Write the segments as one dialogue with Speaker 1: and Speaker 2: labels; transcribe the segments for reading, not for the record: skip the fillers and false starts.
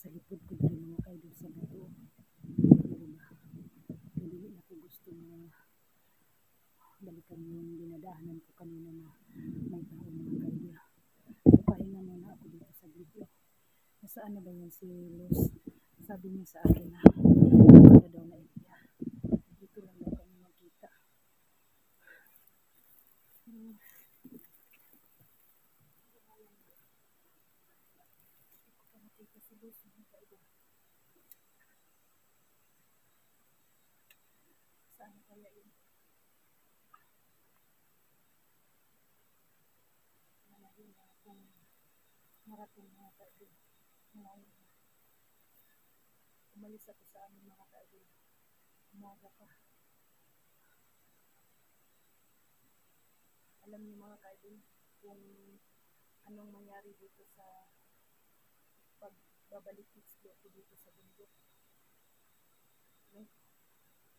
Speaker 1: sa likod ko diri mga kaidol sa bato. Diba? Hindi na ko gusto na balikan yung dinadaanan ko kanina na may tao mga kaidol. Papahinga muna ako dito sa video. Nasaan na ba yan si Luz? Sabi niya sa akin na wala daw na niya. Dito lang daw kami magkita. Nakita si Luz mga kaidol. Saan kaya yun? Malayo na akong marating mga kaidol. Malayo na. Umalis ako sa amin mga kaidol. Umaga pa. Alam niyo mga kaidol kung anong mangyari dito sa pagbabalik explore ko dito sa bundok.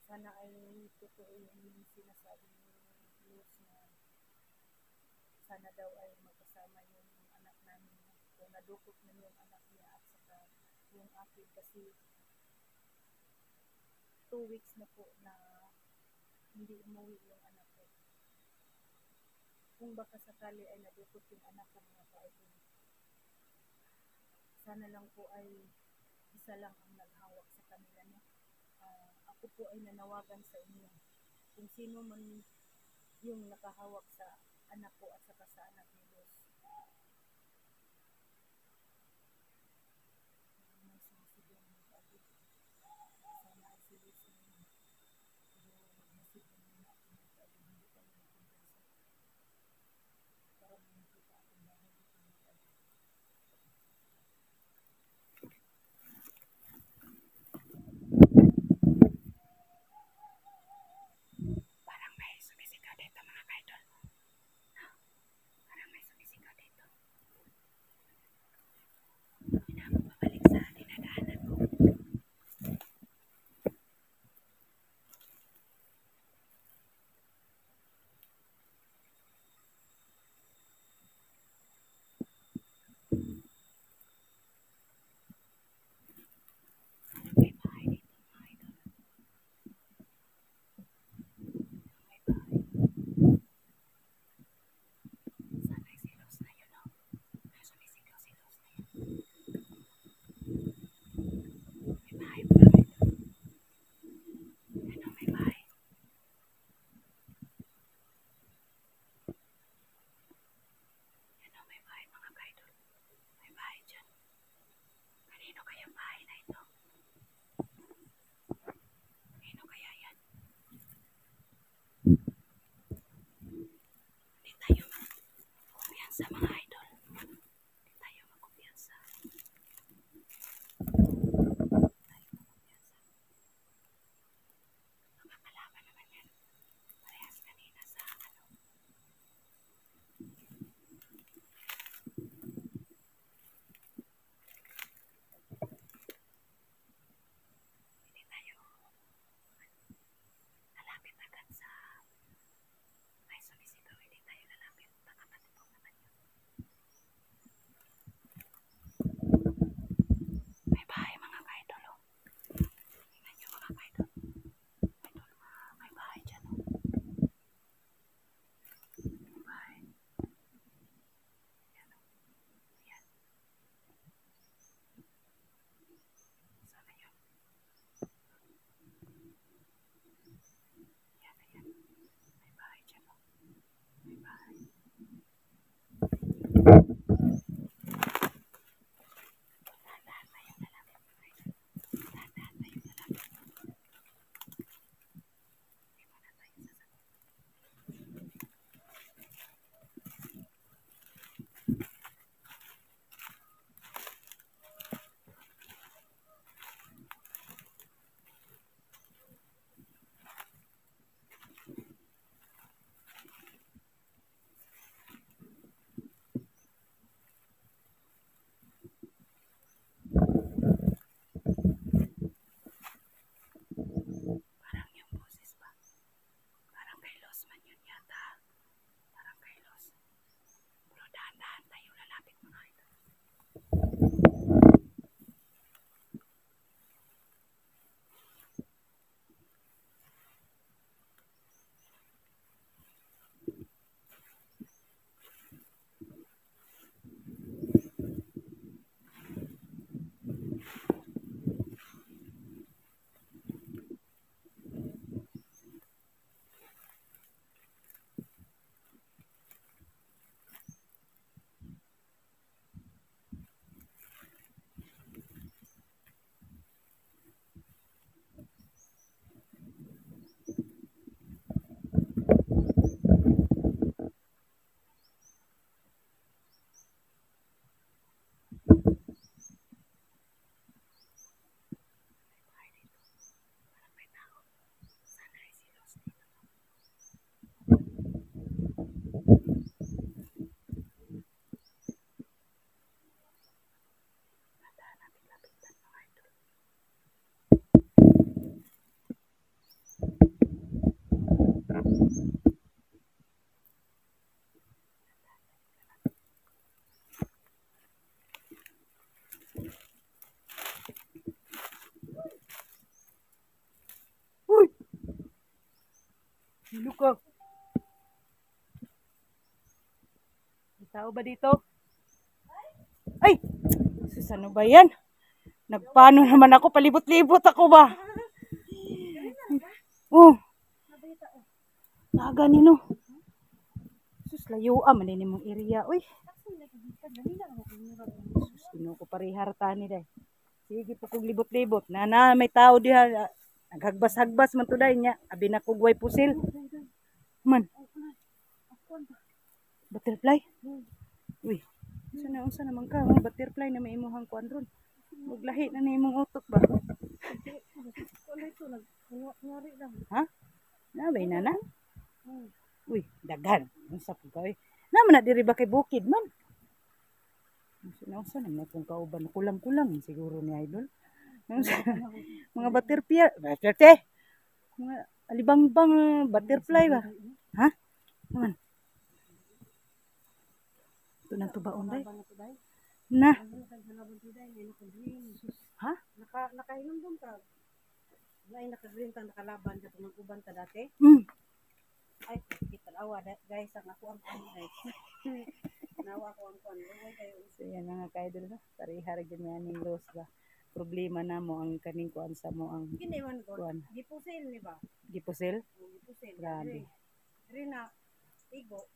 Speaker 1: Sana ay totoo yung sinasabi ni Luz na sana daw ay magkasama yung anak namin kung nadukot na yung anak niya at saka yung akin kasi 2 weeks na po na hindi umuwi yung anak ko. Kung baka sakali ay nadukot yung anak ko mga kaidol, sana lang po ay isa lang ang naghawak sa kanila niya. Ako po ay nanawagan sa inyo kung sino man yung nakahawak sa anak ko at saka sa anak ni Luz. May sumisigaw mga kaidol. Sana ay si Luz na pero magnasigan muna ako mga kaidol. Hindi kami magkumpensa para may nakita akong bahay dito mga kaidol. Parang may sumisigaw dito mga kaidol. Parang may sumisigaw dito. Hindi na ako babalik sa dinadaanan ko. May bahay dito mga idol. May bahay. Sana ay si Luz na yun, no? Sumisigaw si Luz na yun. May bahay mga idol. Ano, may bahay. Ano, may bahay mga idol. May bahay dyan. Kanino kaya bahay na ito? Kanino kaya yan? Hindi tayo magkumpiyansa mga idol. Hindi tayo magkumpiyansa. Nakakalaban naman yan. Parehas kanina sa ano. Hindi tayo lalapit agad sa may sumisigaw. Hindi tayo lalapit. Nakakatipong naman yun. May bahay mga kaidol. Tingnan nyo mga kaidol. May bahay dyan. May bahay. Yan. Yan. Sana yun. Yan. Yan. May bahay dyan. May bahay. Dahan-dahan tayong lalapit mga idol. Dahan-dahan tayong lalapit. Hindi muna tayo sasagot. Parang yung boses ba? Parang kay Luz man yun yata. Parang kay Luz. Pero dahan-dahan tayong lalapit mga idol. Tao ba dito? Ay! Sus, ano ba yan? Nagpaano naman ako? Palibot-libot ako ba? Oh. Naga nino. Sus, layo man din mong area. Uy. Sus, sino ko pariharta ni day. Sige po kong libot-libot. Na may tao diha. Naghagbas-hagbas man to day niya. Abi na kugway pusil. Man. Butterfly? Uy. Unsa naman ka? Mga butterfly na may imuhang kuan ron. Maglahi na ni imong utok ba? Ha? Nabay na na? Uy, daghan. Unsa po ka? Naman na diri ba kay bukid man? Unsa naman kung kauban kulang-kulang siguro ni idol. Mga butterfly, mga alibangbang butterfly ba? Ha? Man. Ito na to ba onday? Na. Ha?
Speaker 2: Nakahinom ka. Nay naka-green ta nakalaban sa tumag-uban ta dati. Ay, kita awa guys ang ako ang guys. Nawa ko ang kon.
Speaker 1: So yan mga kaidol ba? Parihar gyud yan ning Rose ba? Problema na mo ang kaning kuan sa mo ang
Speaker 2: Giniwan ko.
Speaker 1: kuan.
Speaker 2: Gipusil ni ba?
Speaker 1: Gipusil?
Speaker 2: Gipusil.
Speaker 1: Grabe.
Speaker 2: Diri na igo.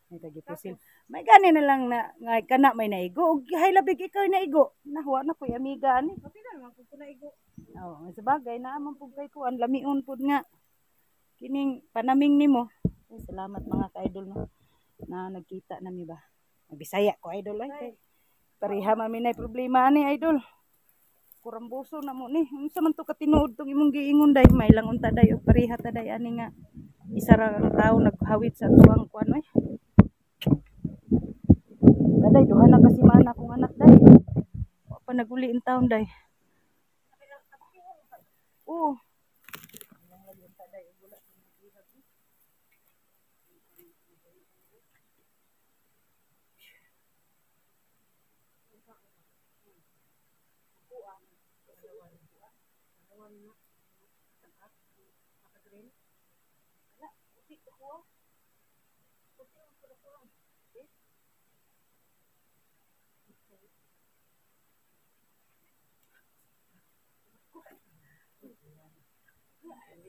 Speaker 1: May tagipusil. May gani na lang na nga kana may naigo. Og hay labig ikaw naigo. Nahuwa na koy amiga ani.
Speaker 2: Kapila naman ko na igo.
Speaker 1: Oo, sa bagay na amang pug kay kuan lamiun pud nga. Kining panaming nimo. Ay, salamat mga ka-idol no. Na nagkita nami ba. Bisaya ko idol ay. Pareha man may problema ani idol. Kurambuso na mo ni. Unsa man to katinuod tong imong giingon day may lang unta day og pareha ta day ani nga isa ra ang tawo naghawid sa tuwang kuan oy. Daday duha na kasi man akong anak day. Wa pa naguli in taon day. Oo.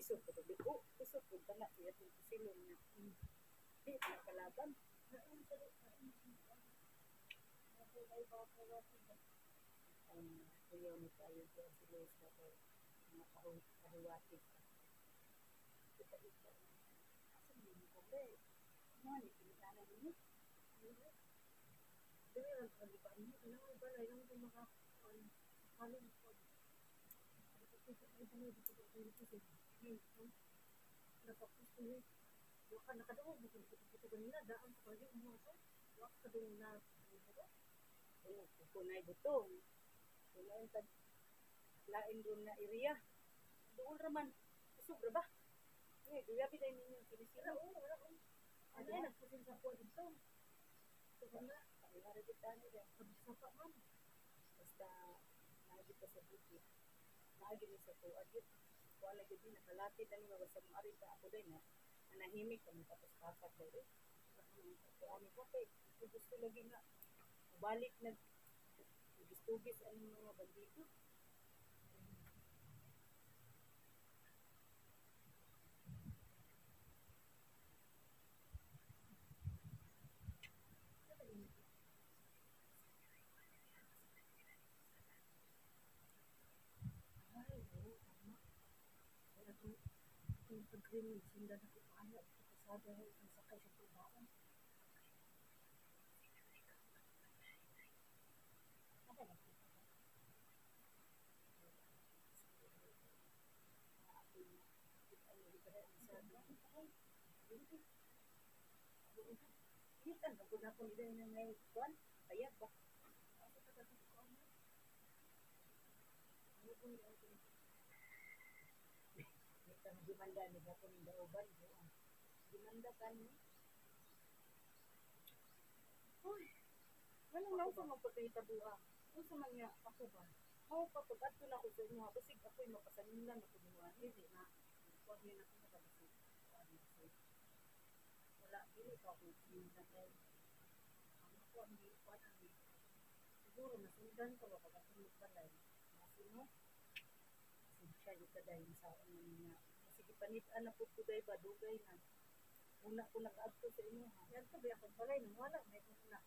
Speaker 1: Isog ko liko, isog ko kana iya tong silong na. Di na kalaban. Kuya ni tayo sa silos na to makahuwati. Kita ito. Asa mo ko ba? Mani pinana ni. Dili lang ko ba ni ano ba lang yung mga halong ko. Waka nakadaog buto ganina daan ko kayo mo sa waka kadung na kunay butong kunay tag lain ron na area duol raman usog ra ba duya biday ninyo kinisira wala ano yan nagpusin sa kuwan dito so kana pangara kita ni da sa pa man basta naagi pa sa bukid naagi ni sa tuwa gyud wala gyud nakalapit ani mabasa mo ari sa ako day na nanahimik kami tapos papat day so ani ko kay gusto lagi na balik nag tugis ang mga bandido. Kung pag-green sinda na ko paano kasada ang sakay sa tubaon. Ikan bago na po nila yung may kuwan, payag ba? Ito na gimanda ni ba po ng daoban doon. Gimanda ka niyo? Uy, ganun lang sa magpapita buha. Kung sa mga ako ba? Ako kapag ato na ako sa inyo, basig ako'y mapasaninlan ako niyo. Hindi na. Huwag niyo na ako nakabasig. Wala,
Speaker 2: dili pa ako sinagay. Ako ang gipan ang siguro nasundan ko ba pagkasunod balay. Masino? Siya yung kaday sa una niya. Sige panitaan na po ko day ba dugay na. Una ko nakaadto sa inyo ha. Yan to ba akong balay nang wala may ko na.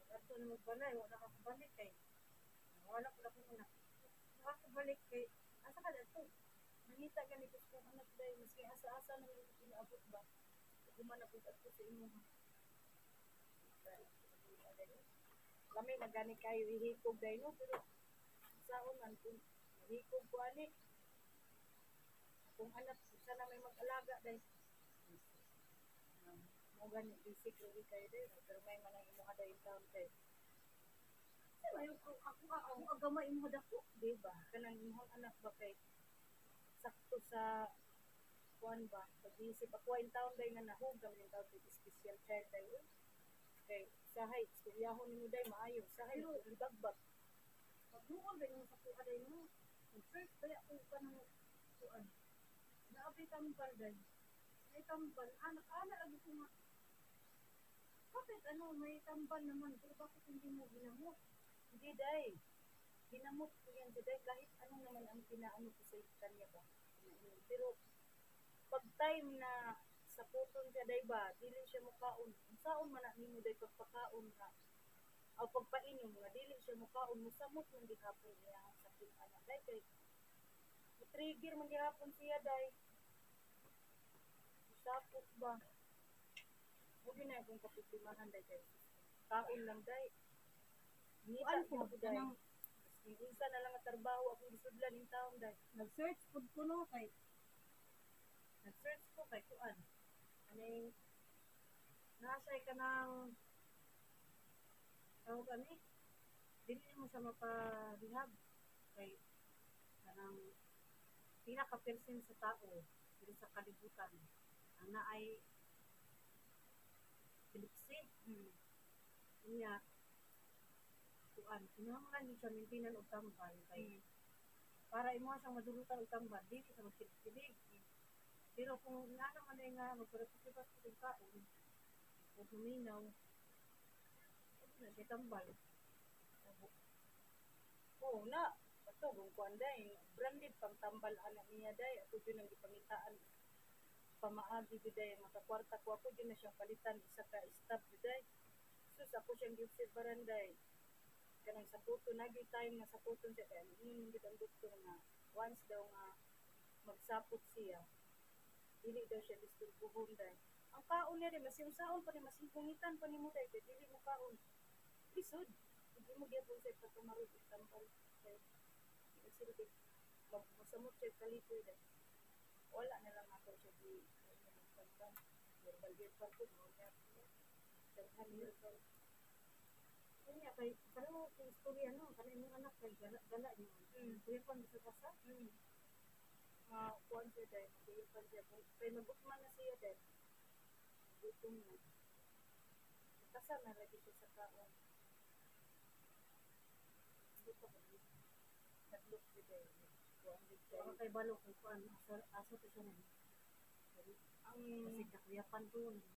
Speaker 2: Nakaadto na magbalay wala ka balik kay. Wala ko na ko na. Nakakabalik kay asa ka dito? Nangita ganito ko anak day maski asa-asa na yung inaabot ba. Guman na po adto sa inyo ha. Kami nagani kayo ihikog day no pero saon man kung ihikog ko ani kung anak sana may mag-alaga day mo gani basic lagi kayo day pero may manang imo day taon day sa may ako agama imo dako di ba kanang imong anak ba kay sakto sa kuan ba pag-isip ako in taon day nga nahugam yung taon day special child day kay sahay istoryahon nimo day maayo sahay ibagbag pagduol ba yung sa kuha day mo first kaya ako pa nang kuan naabi tambal day may tambal anak lagi ko nga bakit may tambal naman pero bakit hindi mo ginamot hindi day ginamot ko yan day kahit anong naman ang pinaano ko sa kanya ba pero pag time na sa puton siya day ba dili siya mukaon saon man nimo day pagpakaon na o pagpainom nga dili siya mukaon musamot man gihapon niya ang sakit ana day kay trigger man gihapon siya day sapot ba mo na kung kapitimahan day kay kaon lang day nita ko day isa na lang ang trabaho ako gisudlan ning taon day nag-search pud ko no kay nag-search ko kay kuan aning nasay ka ng tawag kami dili mo sa maparehab kay kanang pinaka-percent sa tao dili sa kalibutan ang naay epilepsy niya kuan kinahanglan ni siya maintenance og tambal kay para imo siyang madulutan og tambal dili sa magkilig pero kung nga naman ay nga magpapasipas ko yung kaon o huminaw na siya tambal oo na ito kung kuan day branded pang tambal anak niya day ako yun ang ipangitaan pamaagi day makakwarta ko ako yun na siyang palitan isa ka stab day sus ako siyang giobserbaran day kanang sa puto nagi time nga sa puto siya kaya hindi ang doktor nga once daw nga magsapot siya dili daw siya disturbuhon day ang kaon niya mas yung saon pa ni mas kungitan pa ni mo day dili mo kaon lisod hindi mo gyapon sa pagkamarod og tampal kay silbi masamot siya kalipoy day wala na lang ako siya di pagkan verbal ko mo niya daghan verbal kanya kay pero kung istorya no kanay mo anak kay gala niyo kuya pa sa kasa kuan siya day mag-iipan siya kay nagutman na siya day gutom na kasama na lagi siya sa kaon hindi pa ba naglok siya day kuan dito kay balo kung kuan asa to siya na ang kasi kakuyapan ko